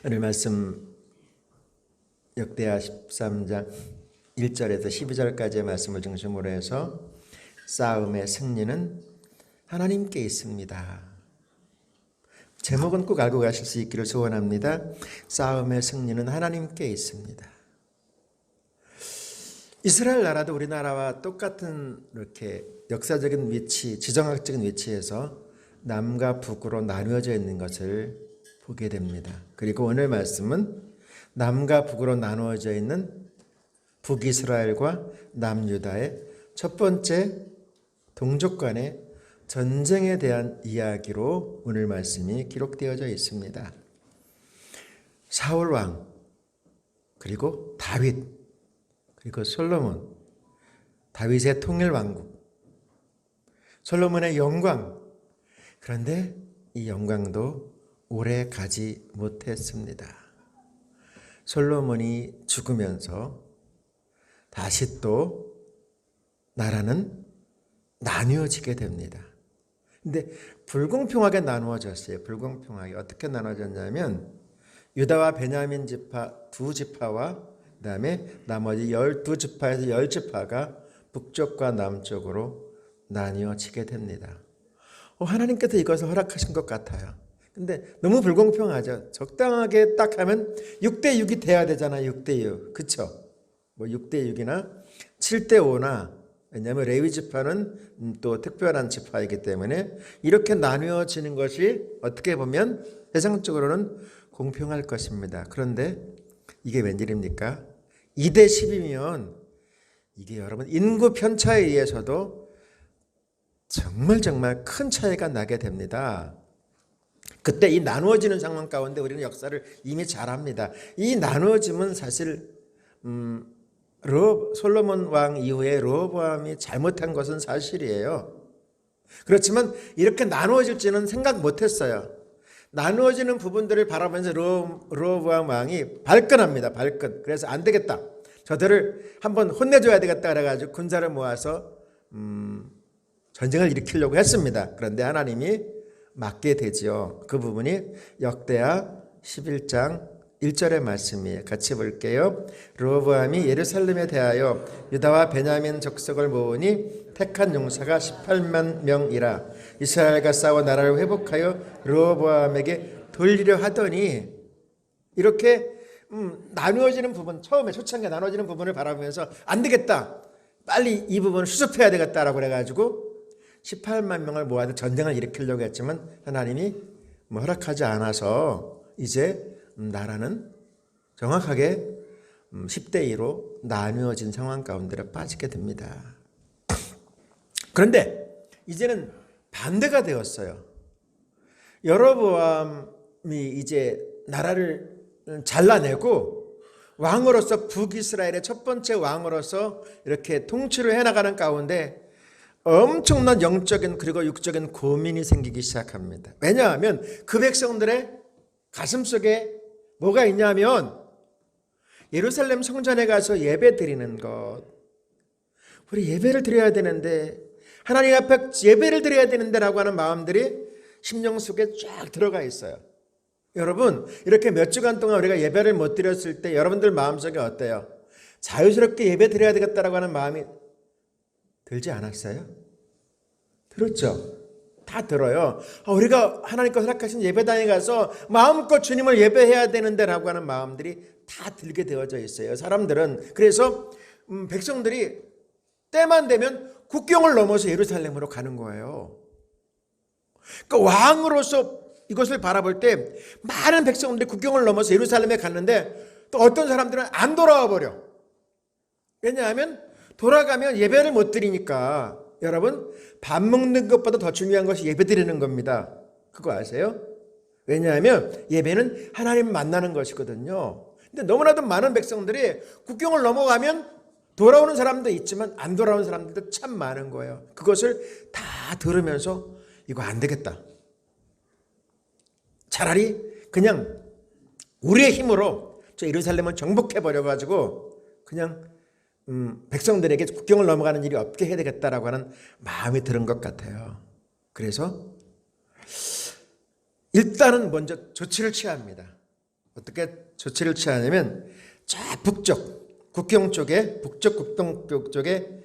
오늘 말씀 역대하 13장 1절에서 12절까지의 말씀을 중심으로 해서 싸움의 승리는 하나님께 있습니다. 제목은 꼭 알고 가실 수 있기를 소원합니다. 싸움의 승리는 하나님께 있습니다. 이스라엘 나라도 우리나라와 똑같은 이렇게 역사적인 위치, 지정학적인 위치에서 남과 북으로 나누어져 있는 것을 보게 됩니다. 그리고 오늘 말씀은 남과 북으로 나누어져 있는 북이스라엘과 남유다의 첫 번째 동족 간의 전쟁에 대한 이야기로 오늘 말씀이 기록되어져 있습니다. 사울 왕, 그리고 다윗, 그리고 솔로몬, 다윗의 통일 왕국, 솔로몬의 영광. 그런데 이 영광도 오래 가지 못했습니다. 솔로몬이 죽으면서 다시 또 나라는 나뉘어지게 됩니다. 근데 불공평하게 나누어졌어요. 불공평하게. 어떻게 나눠졌냐면 유다와 베냐민 지파 두 지파와 그다음에 나머지 12지파에서 10지파가 북쪽과 남쪽으로 나뉘어지게 됩니다. 하나님께서 이것을 허락하신 것 같아요. 근데 너무 불공평하죠. 적당하게 딱 하면 6대6이 돼야 되잖아요. 6대6. 그쵸? 뭐 6대6이나 7대5나, 왜냐하면 레위 지파는 또 특별한 지파이기 때문에 이렇게 나뉘어지는 것이 어떻게 보면 세상적으로는 공평할 것입니다. 그런데 이게 웬일입니까? 2대10이면 이게 여러분 인구 편차에 의해서도 정말 큰 차이가 나게 됩니다. 그때 이 나누어지는 상황 가운데 우리는 역사를 이미 잘 압니다. 이 나누어짐은 사실 솔로몬 왕 이후에 르호보암이 잘못한 것은 사실이에요. 그렇지만 이렇게 나누어질지는 생각 못했어요. 나누어지는 부분들을 바라보면서 르호보암 왕이 발끈합니다. 발끈. 그래서 안 되겠다. 저들을 한번 혼내줘야 되겠다 그래가지고 군사를 모아서 전쟁을 일으키려고 했습니다. 그런데 하나님이 막게 되지요. 그 부분이 역대하 11장 1절의 말씀이에요. 같이 볼게요. 르호보암이 예루살렘에 대하여 유다와 베냐민 족속을 모으니 택한 용사가 18만 명이라. 이스라엘과 싸워 나라를 회복하여 르호보암에게 돌리려 하더니, 이렇게 나누어지는 부분, 처음에 초창기에 나누어지는 부분을 바라보면서 안 되겠다, 빨리 이 부분을 수습해야 되겠다라고 그래가지고 18만 명을 모아서 전쟁을 일으키려고 했지만 하나님이 허락하지 않아서 이제 나라는 정확하게 10대2로 나누어진 상황 가운데로 빠지게 됩니다. 그런데 이제는 반대가 되었어요. 여로보암이 이제 나라를 잘라내고 왕으로서 북이스라엘의 첫 번째 왕으로서 이렇게 통치를 해나가는 가운데 엄청난 영적인 그리고 육적인 고민이 생기기 시작합니다. 왜냐하면 그 백성들의 가슴속에 뭐가 있냐면 예루살렘 성전에 가서 예배 드리는 것, 우리 예배를 드려야 되는데, 하나님 앞에 예배를 드려야 되는데 라고 하는 마음들이 심령 속에 쫙 들어가 있어요. 여러분, 이렇게 몇 주간 동안 우리가 예배를 못 드렸을 때 여러분들 마음속에 어때요? 자유스럽게 예배 드려야 되겠다라고 하는 마음이 들지 않았어요? 들었죠? 다 들어요. 우리가 하나님께서 허락하신 예배당에 가서 마음껏 주님을 예배해야 되는데 라고 하는 마음들이 다 들게 되어져 있어요. 사람들은. 그래서 백성들이 때만 되면 국경을 넘어서 예루살렘으로 가는 거예요. 그러니까 왕으로서 이것을 바라볼 때 많은 백성들이 국경을 넘어서 예루살렘에 갔는데 또 어떤 사람들은 안 돌아와 버려. 왜냐하면 돌아가면 예배를 못 드리니까. 여러분, 밥 먹는 것보다 더 중요한 것이 예배 드리는 겁니다. 그거 아세요? 왜냐하면 예배는 하나님 만나는 것이거든요. 근데 너무나도 많은 백성들이 국경을 넘어가면 돌아오는 사람도 있지만 안 돌아오는 사람들도 참 많은 거예요. 그것을 다 들으면서 이거 안 되겠다. 차라리 그냥 우리의 힘으로 저 예루살렘을 정복해버려가지고 그냥 백성들에게 국경을 넘어가는 일이 없게 해야 되겠다라고 하는 마음이 드는 것 같아요. 그래서 일단은 먼저 조치를 취합니다. 어떻게 조치를 취하냐면 저 북쪽 국경 쪽에 북쪽 국경 쪽에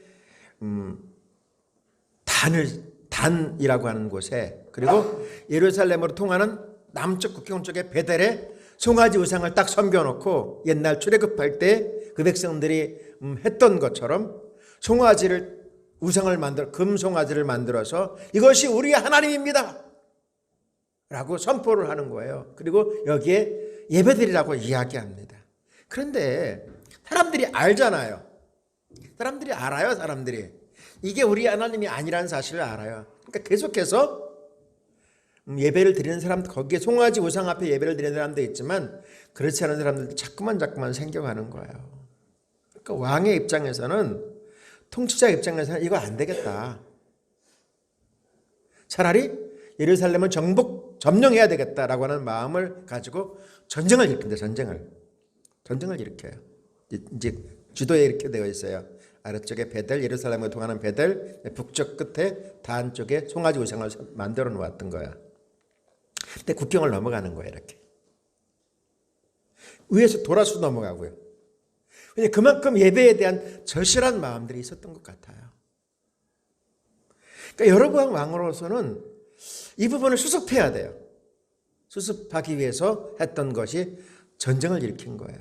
단이라고 하는 곳에 그리고 예루살렘으로 통하는 남쪽 국경 쪽에 베델에 송아지 우상을 딱 섬겨놓고 옛날 출애굽할 때 그 백성들이 했던 것처럼 송아지를 우상을 만들어 금송아지를 만들어서 이것이 우리의 하나님입니다 라고 선포를 하는 거예요. 그리고 여기에 예배드리라고 이야기합니다. 그런데 사람들이 알잖아요. 사람들이 알아요. 사람들이 이게 우리 하나님이 아니라는 사실을 알아요. 그러니까 계속해서 예배를 드리는 사람들, 거기에 송아지 우상 앞에 예배를 드리는 사람도 있지만 그렇지 않은 사람들도 자꾸만 생겨가는 거예요. 그러니까 왕의 입장에서는, 통치자 입장에서는 이거 안 되겠다. 차라리 예루살렘을 점령해야 되겠다라고 하는 마음을 가지고 전쟁을 일으킨다. 전쟁을 일으켜요. 이제 주도에 이렇게 되어 있어요. 아래쪽에 베델, 예루살렘을 통하는 베델, 북쪽 끝에 단 쪽에 송아지 우상을 만들어 놓았던 거야. 근데 국경을 넘어가는 거예요. 이렇게 위에서 돌아서 넘어가고요. 왜냐 그만큼 예배에 대한 절실한 마음들이 있었던 것 같아요. 그러니까 여로보암 왕으로서는 이 부분을 수습해야 돼요. 수습하기 위해서 했던 것이 전쟁을 일으킨 거예요.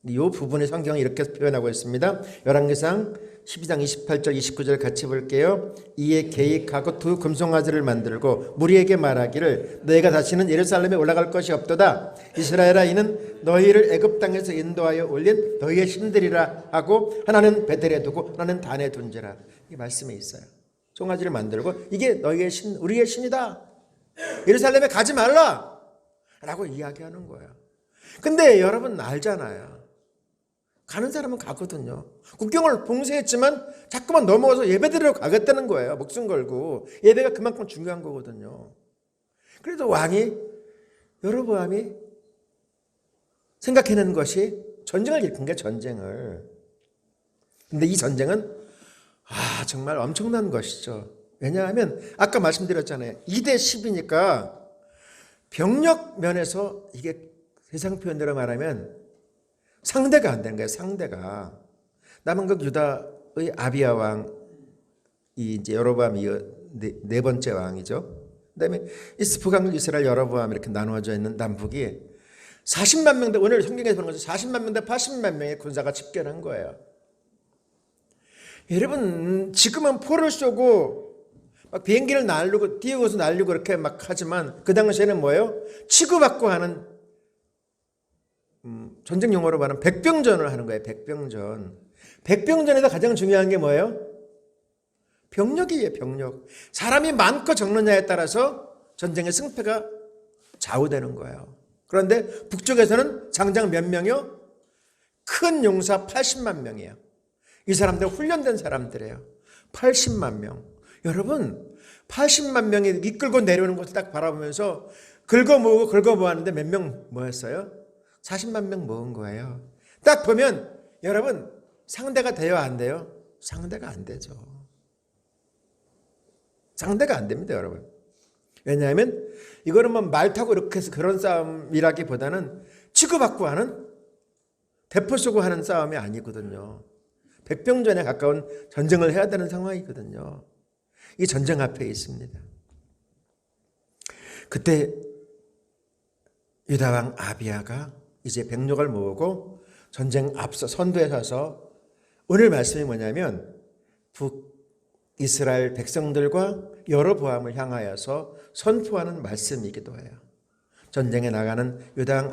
이 부분의 성경이 이렇게 표현하고 있습니다. 열왕기상 12장 28절 29절 같이 볼게요. 이에 계획하고 두 금송아지를 만들고 무리에게 말하기를 너희가 다시는 예루살렘에 올라갈 것이 없도다. 이스라엘아 이는 너희를 애굽 땅에서 인도하여 올린 너희의 신들이라 하고 하나는 베델에 두고 하나는 단에 둔지라. 이 말씀에 있어요. 송아지를 만들고 이게 너희의 신, 우리의 신이다. 예루살렘에 가지 말라 라고 이야기하는 거예요. 근데 여러분 알잖아요. 가는 사람은 가거든요. 국경을 봉쇄했지만 자꾸만 넘어가서 예배드리러 가겠다는 거예요. 목숨 걸고. 예배가 그만큼 중요한 거거든요. 그래도 왕이, 여로보암이 생각해낸 것이 전쟁을 일으킨 게 전쟁을. 근데 이 전쟁은 정말 엄청난 것이죠. 왜냐하면 아까 말씀드렸잖아요. 2대 10이니까 병력 면에서 이게 세상 표현대로 말하면 상대가 안 되는 거예요. 상대가. 남은 유다의 아비야 왕이 이제 여로보암이 네 번째 왕이죠. 그다음에 북왕 이스라엘 여로보암 이렇게 나누어져 있는 남북이 40만 명대, 오늘 성경에서 보는 것은 40만 명대 80만 명의 군사가 집결한 거예요. 여러분 지금은 포를 쏘고 막 비행기를 날리고 띄우고서 날리고 그렇게 막 하지만 그 당시에는 뭐예요? 치고받고 하는 전쟁 용어로 말하면 백병전을 하는 거예요. 백병전. 백병전에서 가장 중요한 게 뭐예요? 병력이에요. 병력. 사람이 많고 적느냐에 따라서 전쟁의 승패가 좌우되는 거예요. 그런데 북쪽에서는 장장 몇 명이요? 큰 용사 80만 명이에요. 이 사람들은 훈련된 사람들이에요. 80만 명. 여러분 80만 명이 이끌고 내려오는 것을 딱 바라보면서 긁어모으고 긁어모았는데 몇 명 모였어요? 40만 명 모은 거예요. 딱 보면 여러분 상대가 돼요? 안 돼요? 상대가 안 되죠. 상대가 안 됩니다. 여러분. 왜냐하면 이거는 뭐 말 타고 이렇게 해서 그런 싸움이라기보다는 치고받고 하는 대포 쏘고 하는 싸움이 아니거든요. 백병전에 가까운 전쟁을 해야 되는 상황이거든요. 이 전쟁 앞에 있습니다. 그때 유다왕 아비야가 이제 병력을 모으고 전쟁 앞서 선두에 서서 오늘 말씀이 뭐냐면 북이스라엘 백성들과 여로보암을 향하여서 선포하는 말씀이기도 해요. 전쟁에 나가는 유다왕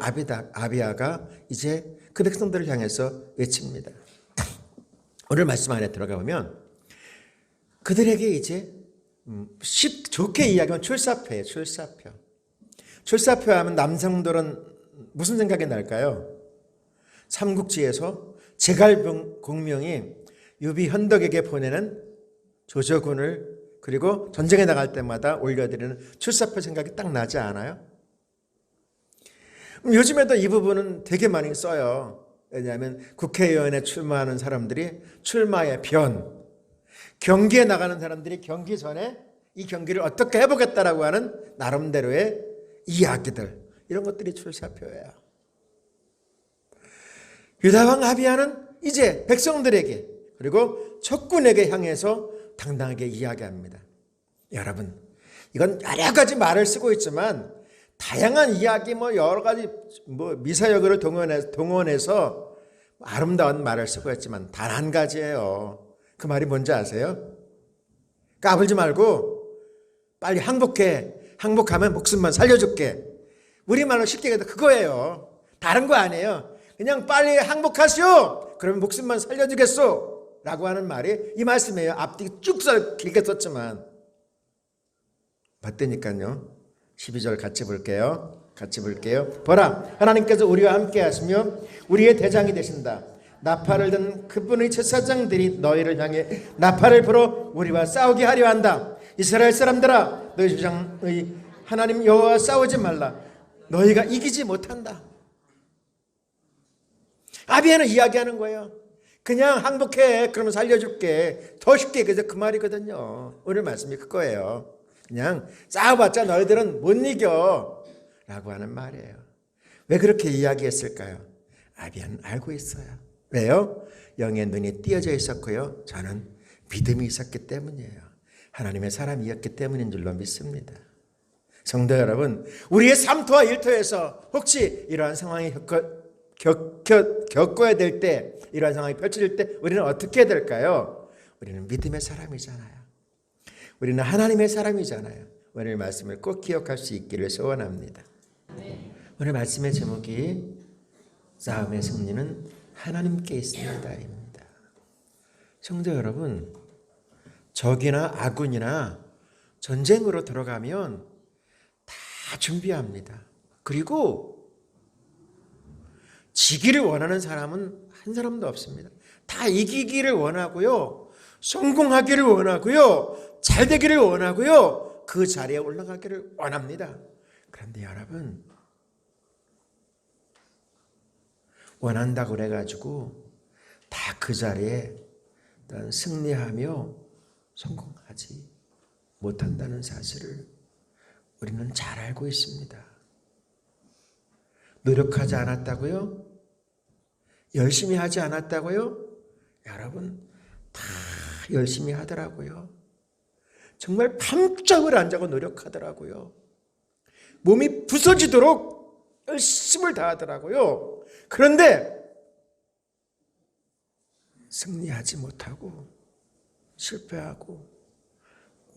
아비야가 이제 그 백성들을 향해서 외칩니다. 오늘 말씀 안에 들어가 보면 그들에게 이제 좋게 이야기하면 출사표예요. 출사표 하면 남성들은 무슨 생각이 날까요? 삼국지에서 제갈공명이 유비 현덕에게 보내는 조조군을 그리고 전쟁에 나갈 때마다 올려드리는 출사표 생각이 딱 나지 않아요? 요즘에도 이 부분은 되게 많이 써요. 왜냐하면 국회의원에 출마하는 사람들이 출마의 변, 경기에 나가는 사람들이 경기 전에 이 경기를 어떻게 해보겠다라고 하는 나름대로의 이야기들, 이런 것들이 출사표예요. 유다 왕 아비야는 이제 백성들에게 그리고 적군에게 향해서 당당하게 이야기합니다. 여러분, 이건 여러 가지 말을 쓰고 있지만 다양한 이야기 여러 가지 미사여구를 동원해서 아름다운 말을 쓰고 있지만 단 한 가지예요. 그 말이 뭔지 아세요? 까불지 말고 빨리 항복해. 항복하면 목숨만 살려줄게. 우리말로 쉽게 얘기해도 그거예요. 다른 거 아니에요. 그냥 빨리 항복하시오. 그러면 목숨만 살려주겠소. 라고 하는 말이 이 말씀이에요. 앞뒤 쭉 길게 썼지만. 맞다니까요. 12절 같이 볼게요. 보라, 하나님께서 우리와 함께 하시며 우리의 대장이 되신다. 나팔을 든 그분의 제사장들이 너희를 향해 나팔을 불어 우리와 싸우게 하려 한다. 이스라엘 사람들아, 너희 주장의 하나님 여호와와 싸우지 말라. 너희가 이기지 못한다. 아비야는 이야기하는 거예요. 그냥 항복해. 그러면 살려줄게. 더 쉽게. 그래서 그 말이거든요. 오늘 말씀이 그거예요. 그냥 싸워봤자 너희들은 못 이겨. 라고 하는 말이에요. 왜 그렇게 이야기했을까요? 아비야는 알고 있어요. 왜요? 영의 눈이 띄어져 있었고요. 저는 믿음이 있었기 때문이에요. 하나님의 사람이었기 때문인 줄로 믿습니다. 성도 여러분, 우리의 삶터와 일터에서 혹시 이러한 상황이 겪어야 될 때, 이러한 상황이 펼쳐질 때 우리는 어떻게 해야 될까요? 우리는 믿음의 사람이잖아요. 우리는 하나님의 사람이잖아요. 오늘 말씀을 꼭 기억할 수 있기를 소원합니다. 오늘 말씀의 제목이 싸움의 승리는 하나님께 있습니다입니다. 성도 여러분, 적이나 아군이나 전쟁으로 들어가면 다 준비합니다. 그리고 지기를 원하는 사람은 한 사람도 없습니다. 다 이기기를 원하고요. 성공하기를 원하고요. 잘 되기를 원하고요. 그 자리에 올라가기를 원합니다. 그런데 여러분, 원한다고 그래가지고 다 그 자리에 승리하며 성공하지 못한다는 사실을 우리는 잘 알고 있습니다. 노력하지 않았다고요? 열심히 하지 않았다고요? 여러분, 다 열심히 하더라고요. 정말 밤잠을 안 자고 노력하더라고요. 몸이 부서지도록 열심을 다하더라고요. 그런데 승리하지 못하고 실패하고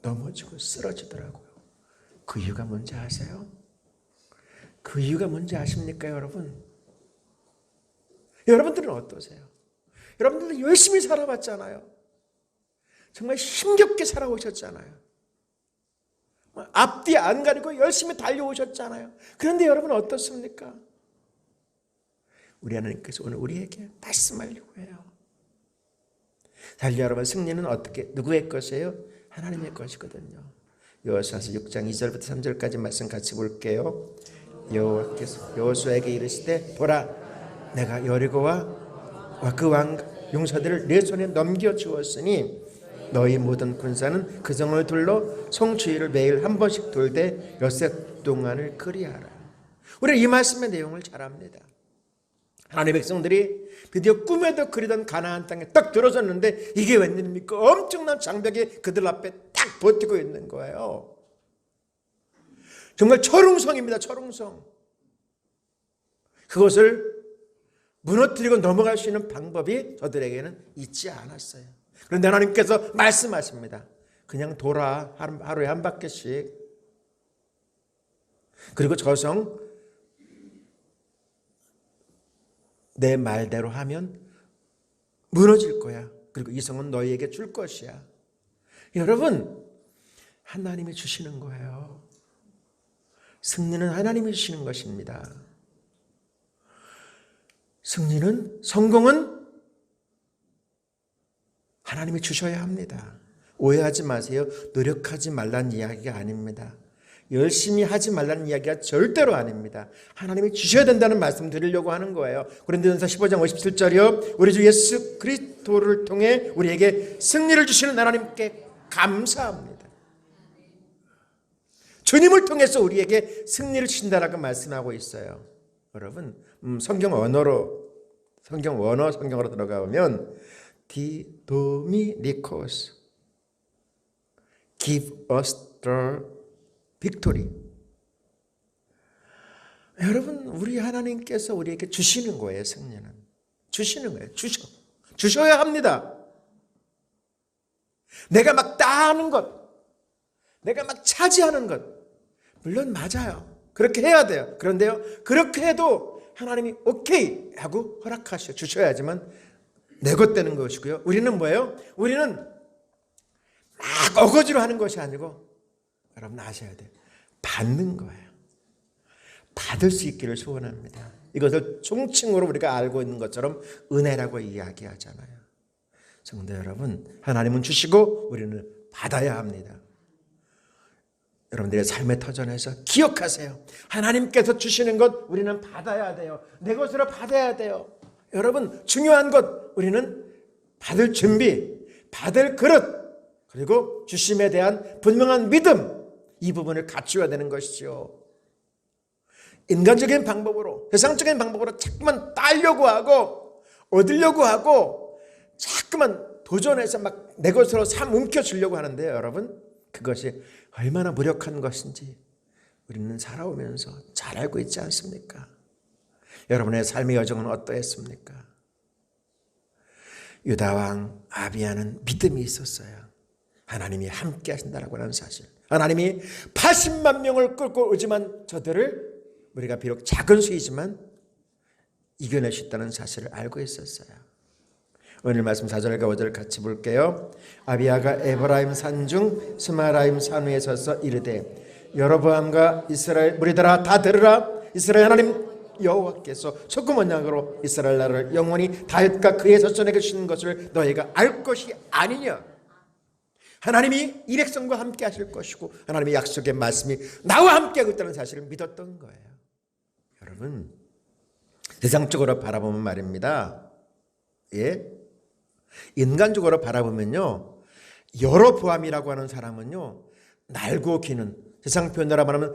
넘어지고 쓰러지더라고요. 그 이유가 뭔지 아세요? 그 이유가 뭔지 아십니까, 여러분? 여러분들은 어떠세요? 여러분들은 열심히 살아봤잖아요. 정말 힘겹게 살아오셨잖아요. 앞뒤 안 가리고 열심히 달려오셨잖아요. 그런데 여러분 어떻습니까? 우리 하나님께서 오늘 우리에게 말씀하려고 해요. 사실 여러분, 승리는 어떻게 누구의 것이에요? 하나님의 것이거든요. 여호수아서 6장 2절부터 3절까지 말씀 같이 볼게요. 여호와께서 여호수아에게 이르시되 보라, 내가 여리고와 그 왕 용사들을 내 손에 넘겨 주었으니 너희 모든 군사는 그 성을 둘러 성 주위를 매일 한 번씩 돌되 엿새 동안을 그리하라. 우리 이 말씀의 내용을 잘 압니다. 하나님의 백성들이 드디어 꿈에도 그리던 가나안 땅에 딱 들어섰는데 이게 웬일입니까? 엄청난 장벽이 그들 앞에 딱 버티고 있는 거예요. 정말 철옹성입니다. 철옹성. 그것을 무너뜨리고 넘어갈 수 있는 방법이 저들에게는 있지 않았어요. 그런데 하나님께서 말씀하십니다. 그냥 돌아, 하루에 한 바퀴씩. 그리고 저 성 내 말대로 하면 무너질 거야. 그리고 이 성은 너희에게 줄 것이야. 여러분, 하나님이 주시는 거예요. 승리는 하나님이 주시는 것입니다. 승리는, 성공은 하나님이 주셔야 합니다. 오해하지 마세요. 노력하지 말라는 이야기가 아닙니다. 열심히 하지 말라는 이야기가 절대로 아닙니다. 하나님이 주셔야 된다는 말씀 드리려고 하는 거예요. 고린도전서 15장 57절이요. 우리 주 예수 그리스도를 통해 우리에게 승리를 주시는 하나님께 감사합니다. 주님을 통해서 우리에게 승리를 주신다라고 말씀하고 있어요. 여러분, 성경 언어로 성경 원어 성경으로 들어가면 디도미니코스 give us the victory. 여러분, 우리 하나님께서 우리에게 주시는 거예요. 승리는 주시는 거예요. 주셔야 합니다. 내가 막 따는 것, 내가 막 차지하는 것, 물론 맞아요. 그렇게 해야 돼요. 그런데요, 그렇게 해도 하나님이 오케이 하고 허락하셔 주셔야지만 내 것 되는 것이고요. 우리는 뭐예요? 우리는 막 어거지로 하는 것이 아니고, 여러분 아셔야 돼요. 받는 거예요. 받을 수 있기를 소원합니다. 이것을 총칭으로 우리가 알고 있는 것처럼 은혜라고 이야기하잖아요. 성도 여러분, 하나님은 주시고 우리는 받아야 합니다. 여러분들의 삶의 터전에서 기억하세요. 하나님께서 주시는 것 우리는 받아야 돼요. 내 것으로 받아야 돼요. 여러분, 중요한 것 우리는 받을 준비, 받을 그릇, 그리고 주심에 대한 분명한 믿음, 이 부분을 갖추어야 되는 것이죠. 인간적인 방법으로, 세상적인 방법으로 자꾸만 따려고 하고 얻으려고 하고 자꾸만 도전해서 막 내 것으로 움켜쥐려고 하는데요. 여러분, 그것이 얼마나 무력한 것인지 우리는 살아오면서 잘 알고 있지 않습니까? 여러분의 삶의 여정은 어떠했습니까? 유다왕 아비야는 믿음이 있었어요. 하나님이 함께 하신다라고 하는 사실, 하나님이 80만 명을 끌고 오지만 저들을 우리가 비록 작은 수이지만 이겨낼 수 있다는 사실을 알고 있었어요. 오늘 말씀 4절과 5절 같이 볼게요. 아비야가 에브라임 산중 스마라임 산 위에 서서 이르되 여로보암과 이스라엘 무리들아 다 들으라. 이스라엘 하나님 여호와께서 소금 언약으로 이스라엘 나라를 영원히 다윗과 그의 자손에게 주신 것을 너희가 알 것이 아니냐. 하나님이 이 백성과 함께 하실 것이고 하나님의 약속의 말씀이 나와 함께 하고 있다는 사실을 믿었던 거예요. 여러분, 세상적으로 바라보면 말입니다. 예? 인간적으로 바라보면요, 여로보암이라고 하는 사람은요, 날고 기는, 세상 표현으로 말하면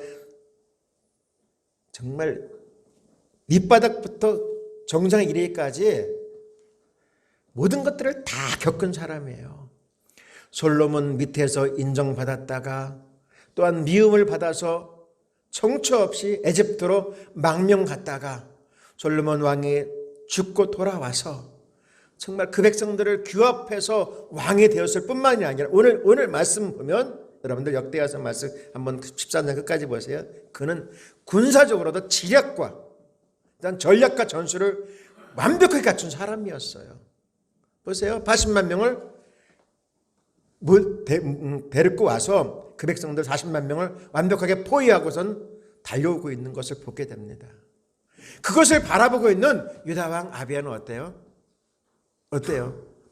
정말 밑바닥부터 정상에 이르기까지 모든 것들을 다 겪은 사람이에요. 솔로몬 밑에서 인정받았다가 또한 미움을 받아서 정처 없이 에집트로 망명 갔다가 솔로몬 왕이 죽고 돌아와서 정말 그 백성들을 규합해서 왕이 되었을 뿐만이 아니라 오늘 말씀 보면 여러분들 역대하서 말씀 한번 14장 끝까지 보세요. 그는 군사적으로도 지략과 전략과 전술을 완벽하게 갖춘 사람이었어요. 보세요. 80만 명을 데리고 와서 그 백성들 40만 명을 완벽하게 포위하고선 달려오고 있는 것을 보게 됩니다. 그것을 바라보고 있는 유다왕 아비야는 어때요?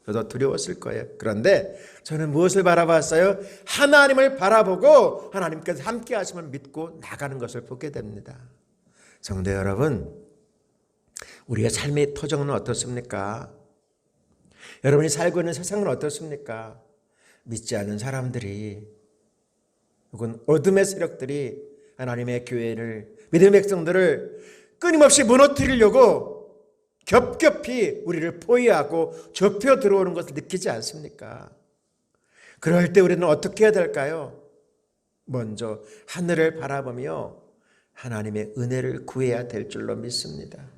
저도 두려웠을 거예요. 그런데 저는 무엇을 바라봤어요? 하나님을 바라보고 하나님께서 함께 하심을 믿고 나가는 것을 보게 됩니다. 성도 여러분, 우리의 삶의 토정은 어떻습니까? 여러분이 살고 있는 세상은 어떻습니까? 믿지 않는 사람들이 혹은 어둠의 세력들이 하나님의 교회를, 믿음의 백성들을 끊임없이 무너뜨리려고 겹겹이 우리를 포위하고 좁혀 들어오는 것을 느끼지 않습니까? 그럴 때 우리는 어떻게 해야 될까요? 먼저 하늘을 바라보며 하나님의 은혜를 구해야 될 줄로 믿습니다.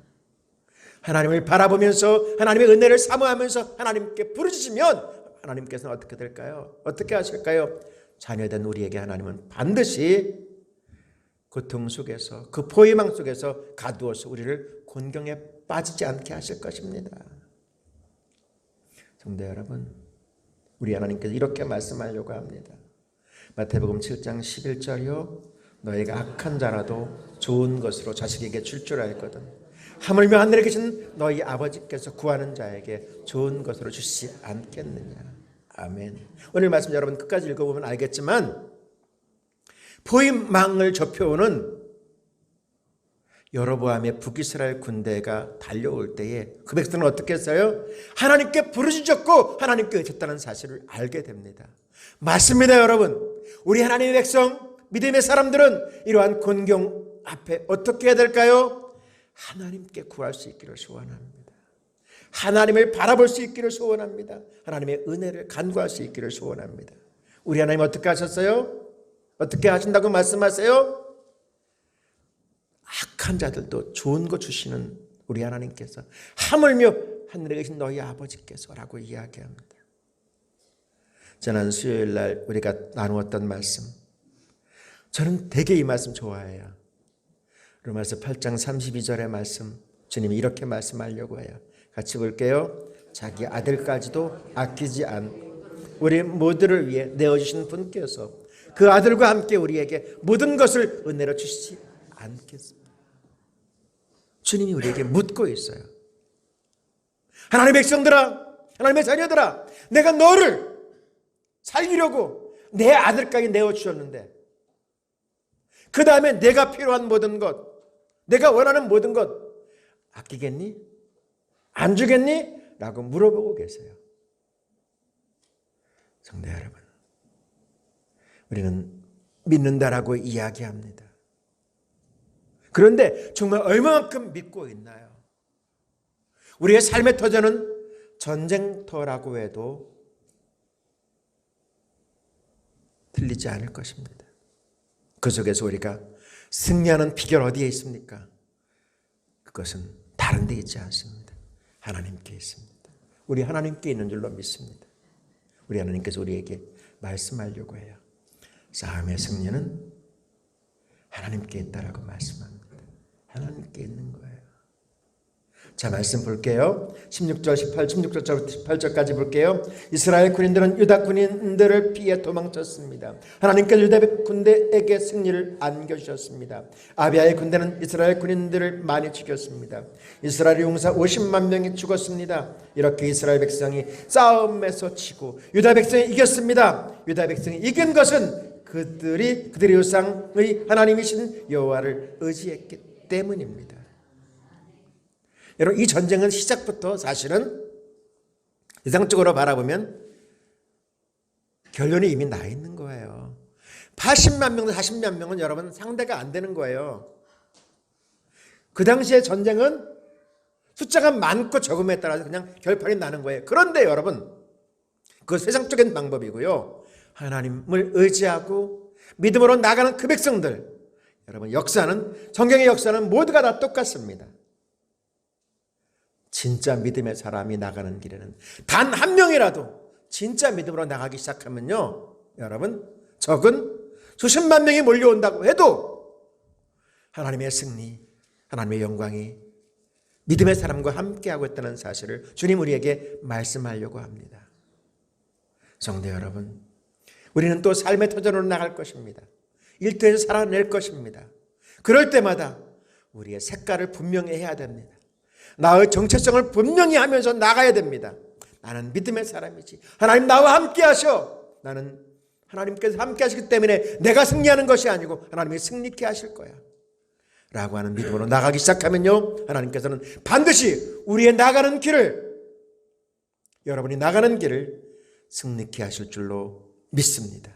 하나님을 바라보면서 하나님의 은혜를 사모하면서 하나님께 부르짖으면 하나님께서는 어떻게 될까요? 어떻게 하실까요? 자녀된 우리에게 하나님은 반드시 고통 속에서 그 포위망 속에서 가두어서 우리를 곤경에 빠지지 않게 하실 것입니다. 성도 여러분, 우리 하나님께서 이렇게 말씀하려고 합니다. 마태복음 7장 11절이요, 너희가 악한 자라도 좋은 것으로 자식에게 줄 줄 알거든 하물며 하늘에 계신 너희 아버지께서 구하는 자에게 좋은 것으로 주시지 않겠느냐. 아멘. 오늘 말씀 여러분 끝까지 읽어보면 알겠지만 포위망을 좁혀오는 여로보암의 북이스라엘 군대가 달려올 때에 그 백성은 어떻게 했어요? 하나님께 부르짖었고 하나님께 외쳤다는 사실을 알게 됩니다. 맞습니다. 여러분, 우리 하나님의 백성, 믿음의 사람들은 이러한 곤경 앞에 어떻게 해야 될까요? 하나님께 구할 수 있기를 소원합니다. 하나님을 바라볼 수 있기를 소원합니다. 하나님의 은혜를 간구할 수 있기를 소원합니다. 우리 하나님 어떻게 하셨어요? 어떻게 하신다고 말씀하세요? 악한 자들도 좋은 거 주시는 우리 하나님께서 하물며 하늘에 계신 너희 아버지께서라고 이야기합니다. 지난 수요일 날 우리가 나누었던 말씀, 저는 되게 이 말씀 좋아해요. 로마서 8장 32절의 말씀, 주님이 이렇게 말씀하려고 해요. 같이 볼게요. 자기 아들까지도 아끼지 않고 우리 모두를 위해 내어주신 분께서 그 아들과 함께 우리에게 모든 것을 은혜로 주시지 않겠습니까? 주님이 우리에게 묻고 있어요. 하나님의 백성들아, 하나님의 자녀들아, 내가 너를 살리려고 내 아들까지 내어주셨는데 그 다음에 내가 필요한 모든 것, 내가 원하는 모든 것 아끼겠니? 안 주겠니? 라고 물어보고 계세요. 성도 여러분, 우리는 믿는다라고 이야기합니다. 그런데 정말 얼마만큼 믿고 있나요? 우리의 삶의 터전은 전쟁터라고 해도 틀리지 않을 것입니다. 그 속에서 우리가 승리하는 비결 어디에 있습니까? 그것은 다른 데 있지 않습니다. 하나님께 있습니다. 우리 하나님께 있는 줄로 믿습니다. 우리 하나님께서 우리에게 말씀하려고 해요. 싸움의 승리는 하나님께 있다라고 말씀합니다. 하나님께 있는 거예요. 자, 말씀 볼게요. 16절 18절까지 볼게요. 이스라엘 군인들은 유다 군인들을 피해 도망쳤습니다. 하나님께서 유다 군대에게 승리를 안겨주셨습니다. 아비아의 군대는 이스라엘 군인들을 많이 죽였습니다. 이스라엘 용사 50만 명이 죽었습니다. 이렇게 이스라엘 백성이 싸움에서 지고 유다 백성이 이겼습니다. 유다 백성이 이긴 것은 그들이 우상의 하나님이신 여호와를 의지했기 때문입니다. 여러분, 이 전쟁은 시작부터 사실은 세상적으로 바라보면 결론이 이미 나 있는 거예요. 80만 명, 40만 명은 여러분 상대가 안 되는 거예요. 그 당시의 전쟁은 숫자가 많고 적음에 따라서 그냥 결판이 나는 거예요. 그런데 여러분, 그 세상적인 방법이고요. 하나님을 의지하고 믿음으로 나가는 그 백성들, 여러분, 역사는, 성경의 역사는 모두가 다 똑같습니다. 진짜 믿음의 사람이 나가는 길에는 단 한 명이라도 진짜 믿음으로 나가기 시작하면요, 여러분, 적은 수십만 명이 몰려온다고 해도 하나님의 승리, 하나님의 영광이 믿음의 사람과 함께하고 있다는 사실을 주님 우리에게 말씀하려고 합니다. 성도 여러분, 우리는 또 삶의 터전으로 나갈 것입니다. 일터에서 살아낼 것입니다. 그럴 때마다 우리의 색깔을 분명히 해야 됩니다. 나의 정체성을 분명히 하면서 나가야 됩니다. 나는 믿음의 사람이지. 하나님 나와 함께 하셔. 나는 하나님께서 함께 하시기 때문에 내가 승리하는 것이 아니고 하나님이 승리케 하실 거야 라고 하는 믿음으로 나가기 시작하면요, 하나님께서는 반드시 우리의 나가는 길을, 여러분이 나가는 길을 승리케 하실 줄로 믿습니다.